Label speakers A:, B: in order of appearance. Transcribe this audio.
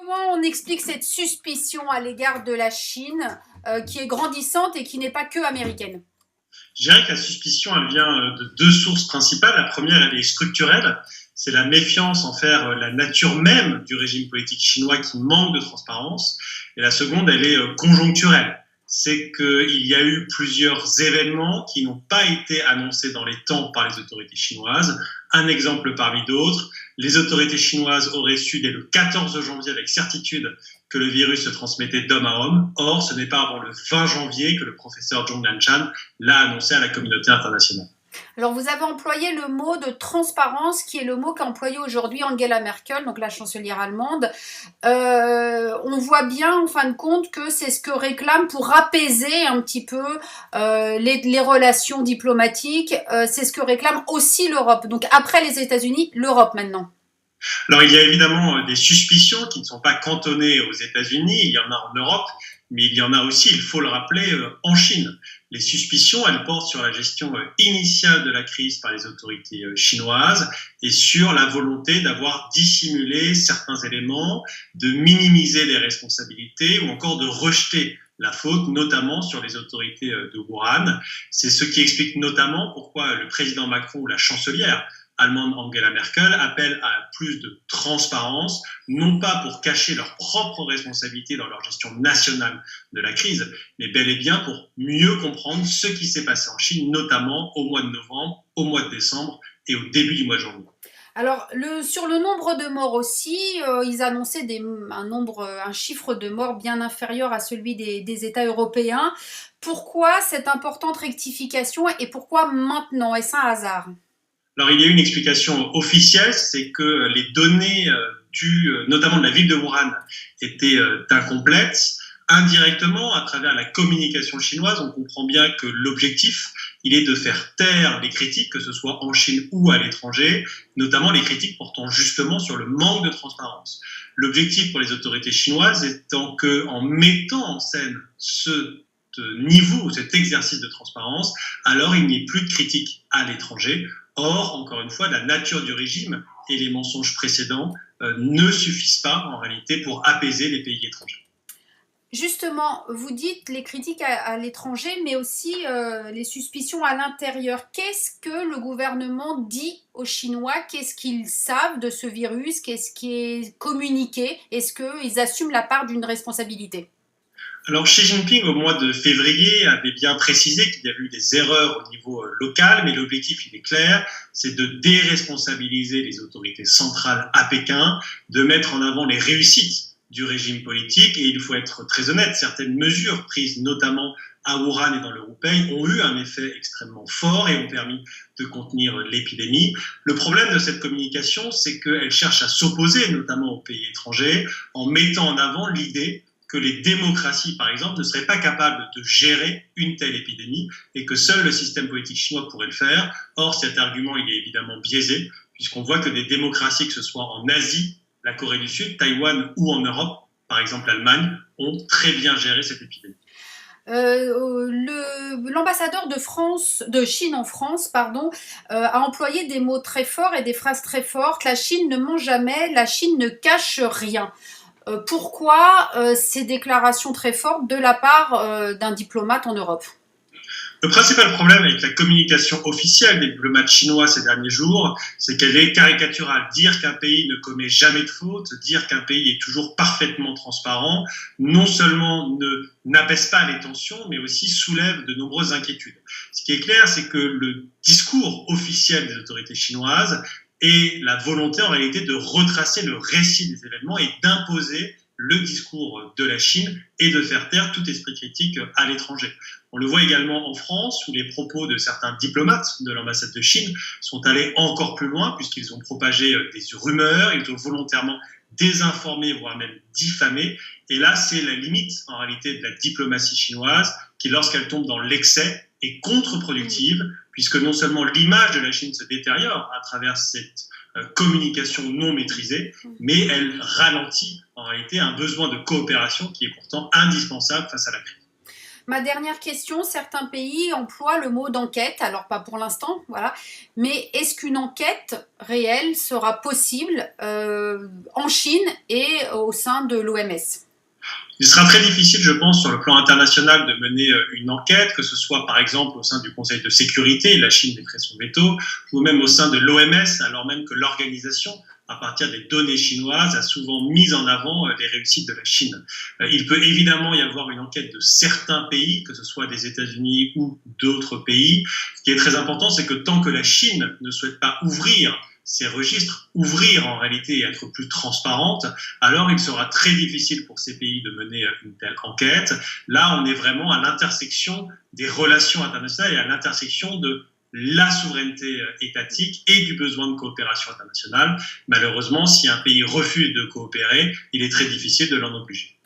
A: Comment on explique cette suspicion à l'égard de la Chine qui est grandissante et qui n'est pas que américaine?
B: Je dirais que la suspicion, elle vient de deux sources principales. La première, elle est structurelle. C'est la méfiance envers la nature même du régime politique chinois qui manque de transparence. Et la seconde, elle est conjoncturelle. C'est qu'il y a eu plusieurs événements qui n'ont pas été annoncés dans les temps par les autorités chinoises. Un exemple parmi d'autres, les autorités chinoises auraient su dès le 14 janvier avec certitude que le virus se transmettait d'homme à homme. Or, ce n'est pas avant le 20 janvier que le professeur Zhong Nanshan l'a annoncé à la communauté internationale.
A: Alors, vous avez employé le mot de transparence, qui est le mot qu'a employé aujourd'hui Angela Merkel, donc la chancelière allemande. On voit bien, en fin de compte, que c'est ce que réclame pour apaiser un petit peu les relations diplomatiques. C'est ce que réclame aussi l'Europe. Donc, après les États-Unis, l'Europe maintenant.
B: Alors, il y a évidemment des suspicions qui ne sont pas cantonnées aux États-Unis, il y en a en Europe, mais il y en a aussi, il faut le rappeler, en Chine. Les suspicions, elles portent sur la gestion initiale de la crise par les autorités chinoises et sur la volonté d'avoir dissimulé certains éléments, de minimiser les responsabilités ou encore de rejeter la faute, notamment sur les autorités de Wuhan. C'est ce qui explique notamment pourquoi le président Macron ou la chancelière allemande Angela Merkel appelle à plus de transparence, non pas pour cacher leurs propres responsabilités dans leur gestion nationale de la crise, mais bel et bien pour mieux comprendre ce qui s'est passé en Chine, notamment au mois de novembre, au mois de décembre et au début du mois de janvier.
A: Alors, sur le nombre de morts aussi, ils annonçaient un chiffre de morts bien inférieur à celui des États européens. Pourquoi cette importante rectification et pourquoi maintenant? Est-ce un hasard?
B: Alors, il y a une explication officielle, c'est que les données notamment de la ville de Wuhan étaient incomplètes. Indirectement, à travers la communication chinoise, on comprend bien que l'objectif, il est de faire taire les critiques, que ce soit en Chine ou à l'étranger, notamment les critiques portant justement sur le manque de transparence. L'objectif pour les autorités chinoises étant qu'en mettant en scène ce niveau, cet exercice de transparence, alors il n'y ait plus de critiques à l'étranger. Or, encore une fois, la nature du régime et les mensonges précédents ne suffisent pas en réalité pour apaiser les pays étrangers.
A: Justement, vous dites les critiques à l'étranger, mais aussi les suspicions à l'intérieur. Qu'est-ce que le gouvernement dit aux Chinois? Qu'est-ce qu'ils savent de ce virus? Qu'est-ce qui est communiqué? Est-ce qu'ils assument la part d'une responsabilité?
B: Alors Xi Jinping, au mois de février, avait bien précisé qu'il y avait eu des erreurs au niveau local, mais l'objectif, il est clair, c'est de déresponsabiliser les autorités centrales à Pékin, de mettre en avant les réussites du régime politique, et il faut être très honnête, certaines mesures prises notamment à Wuhan et dans le Hubei ont eu un effet extrêmement fort et ont permis de contenir l'épidémie. Le problème de cette communication, c'est qu'elle cherche à s'opposer notamment aux pays étrangers en mettant en avant l'idée que les démocraties, par exemple, ne seraient pas capables de gérer une telle épidémie et que seul le système politique chinois pourrait le faire. Or, cet argument, il est évidemment biaisé, puisqu'on voit que des démocraties, que ce soit en Asie, la Corée du Sud, Taïwan ou en Europe, par exemple l'Allemagne, ont très bien géré cette épidémie.
A: L'ambassadeur de Chine en France, a employé des mots très forts et des phrases très fortes. La Chine ne ment jamais, la Chine ne cache rien. Pourquoi ces déclarations très fortes de la part d'un diplomate en Europe?
B: Le principal problème avec la communication officielle des diplomates chinois ces derniers jours, c'est qu'elle est caricaturale. Dire qu'un pays ne commet jamais de faute, dire qu'un pays est toujours parfaitement transparent, non seulement n'apaise pas les tensions, mais aussi soulève de nombreuses inquiétudes. Ce qui est clair, c'est que le discours officiel des autorités chinoises est la volonté en réalité de retracer le récit des événements et d'imposer le discours de la Chine et de faire taire tout esprit critique à l'étranger. On le voit également en France, où les propos de certains diplomates de l'ambassade de Chine sont allés encore plus loin, puisqu'ils ont propagé des rumeurs, ils ont volontairement désinformé, voire même diffamé. Et là, c'est la limite, en réalité, de la diplomatie chinoise, qui, lorsqu'elle tombe dans l'excès, est contre-productive, puisque non seulement l'image de la Chine se détériore à travers cette communication non maîtrisée, mais elle ralentit en réalité un besoin de coopération qui est pourtant indispensable face à la crise.
A: Ma dernière question, certains pays emploient le mot d'enquête, alors pas pour l'instant, voilà, mais est-ce qu'une enquête réelle sera possible en Chine et au sein de l'OMS?
B: Il sera très difficile, je pense, sur le plan international de mener une enquête, que ce soit par exemple au sein du Conseil de sécurité, la Chine mettrait son veto, ou même au sein de l'OMS, alors même que l'organisation, à partir des données chinoises, a souvent mis en avant les réussites de la Chine. Il peut évidemment y avoir une enquête de certains pays, que ce soit des États-Unis ou d'autres pays. Ce qui est très important, c'est que tant que la Chine ne souhaite pas ouvrir ces registres, ouvrir en réalité et être plus transparente, alors il sera très difficile pour ces pays de mener une telle enquête. Là, on est vraiment à l'intersection des relations internationales et à l'intersection de la souveraineté étatique et du besoin de coopération internationale. Malheureusement, si un pays refuse de coopérer, il est très difficile de l'en obliger.